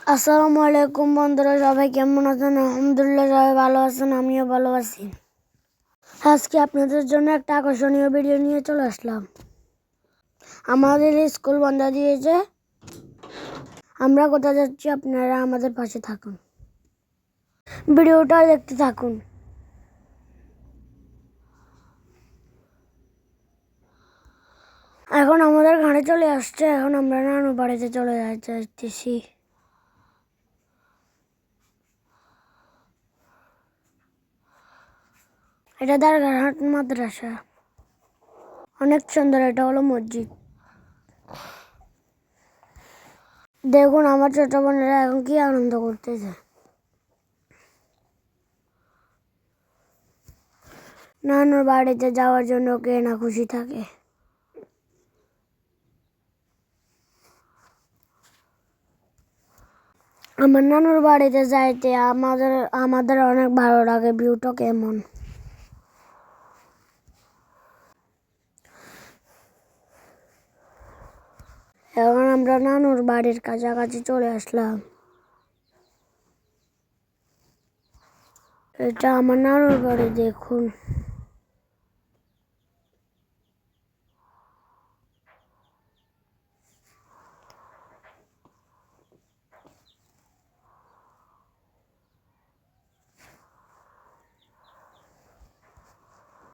আসসালামু আলাইকুম বন্ধুরা, সবাই কেমন আছেন? আলহামদুলিল্লাহ সবাই ভালো আছেন, আমিও ভালো আছি। আজকে আপনাদের জন্য একটা আকর্ষণীয় ভিডিও নিয়ে চলে আসলাম। আমাদের স্কুল বন্ধ দিয়েছে, আমরা কোথায় যাচ্ছি আপনারা আমাদের পাশে থাকুন, ভিডিওটা দেখতে থাকুন। এখন আমাদের ঘাড়ে চলে আসছে, এখন আমরা নানু বাড়িতে চলে যাচ্ছি। এটা দারগারহাট মাদ্রাসা, অনেক সুন্দর। এটা হলো মসজিদ। দেখুন আমার ছোট বোনেরা এখন কি আনন্দ করতেছে। নানুর বাড়িতে যাওয়ার জন্য কে না খুশি থাকে। আমার নানুর বাড়িতে যাইতে আমাদের অনেক ভালো লাগে। ভিউটা কেমন, এখন আমরা নানুর বাড়ির কাছাকাছি চলে আসলাম। এটা আমার নানুর বাড়ি, দেখুন।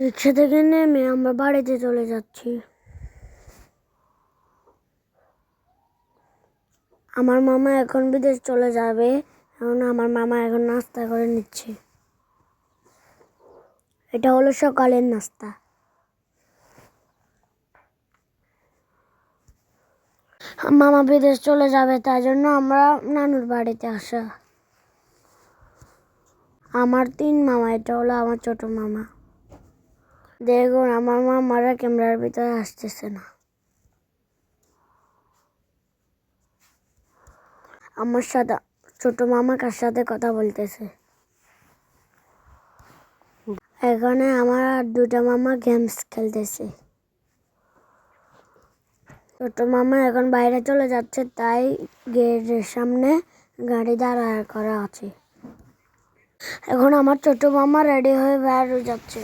রিক্সা থেকে নেমে আমরা বাড়িতে চলে যাচ্ছি। আমার মামা এখন বিদেশ চলে যাবে, এখন আমার মামা এখন নাস্তা করে নিচ্ছে। এটা হলো সকালের নাস্তা। মামা বিদেশ চলে যাবে, তাই জন্য আমরা নানুর বাড়িতে আসা। আমার 3 মামা, এটা হলো আমার ছোট মামা। দেখুন আমার মামারা ক্যামেরার ভিতরে আসতেছে না। আমার সাথে ছোট মামা কার সাথে কথা বলতেছে। এখানে আমার আর 2টা মামা গেমস খেলতেছে। ছোট মামা এখন বাইরে চলে যাচ্ছে, তাই গেটের সামনে গাড়ি দাঁড়া করা আছে। এখন আমার ছোট মামা রেডি হয়ে বের হয়ে যাচ্ছে।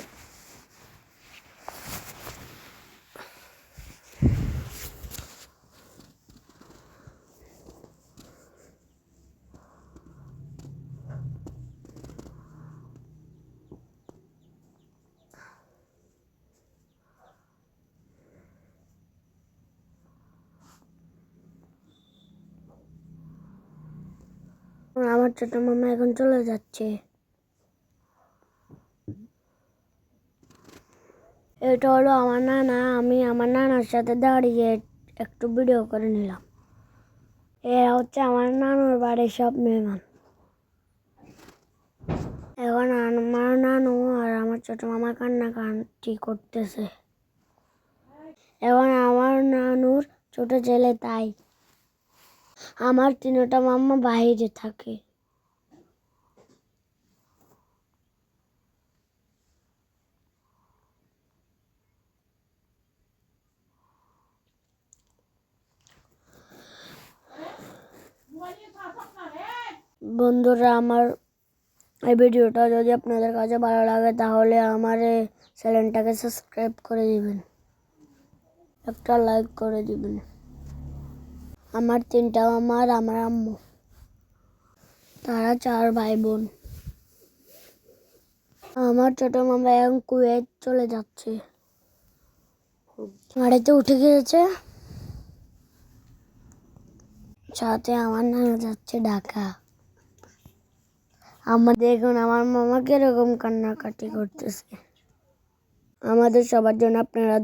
আমার ছোট মামা এখন চলে যাচ্ছে। এটা হলো আমার নানা। আমি আমার নানার সাথে দাঁড়িয়ে একটু ভিডিও করে নিলাম। এরা হচ্ছে আমার নানুর বাড়ির সব মেহমান। এখন আমার নানু আর আমার ছোট মামা কান্নাকাটি করতেছে। এখন আমার নানুর ছোট ছেলে, তাই আমার 3টা মামা বাইরে থাকে। বন্ধুরা, আমার এই ভিডিওটা যদি আপনাদের কাছে ভালো লাগে তাহলে আমার এই চ্যানেলটাকে সাবস্ক্রাইব করে দিবেন, একটা লাইক করে দিবেন। আমার 3টা মামা আর আমার আম্মু, তারা 4 ভাই বোন। আমার ছোট মামা এখন কুয়েত চলে যাচ্ছে, গাড়িতে উঠে গিয়েছে। সাথে আমার নানা যাচ্ছে ঢাকা। দেখুন আমার মামা কিরকম কান্নাকাটি করতেছে। আমাদের সবার জন্য আপনারা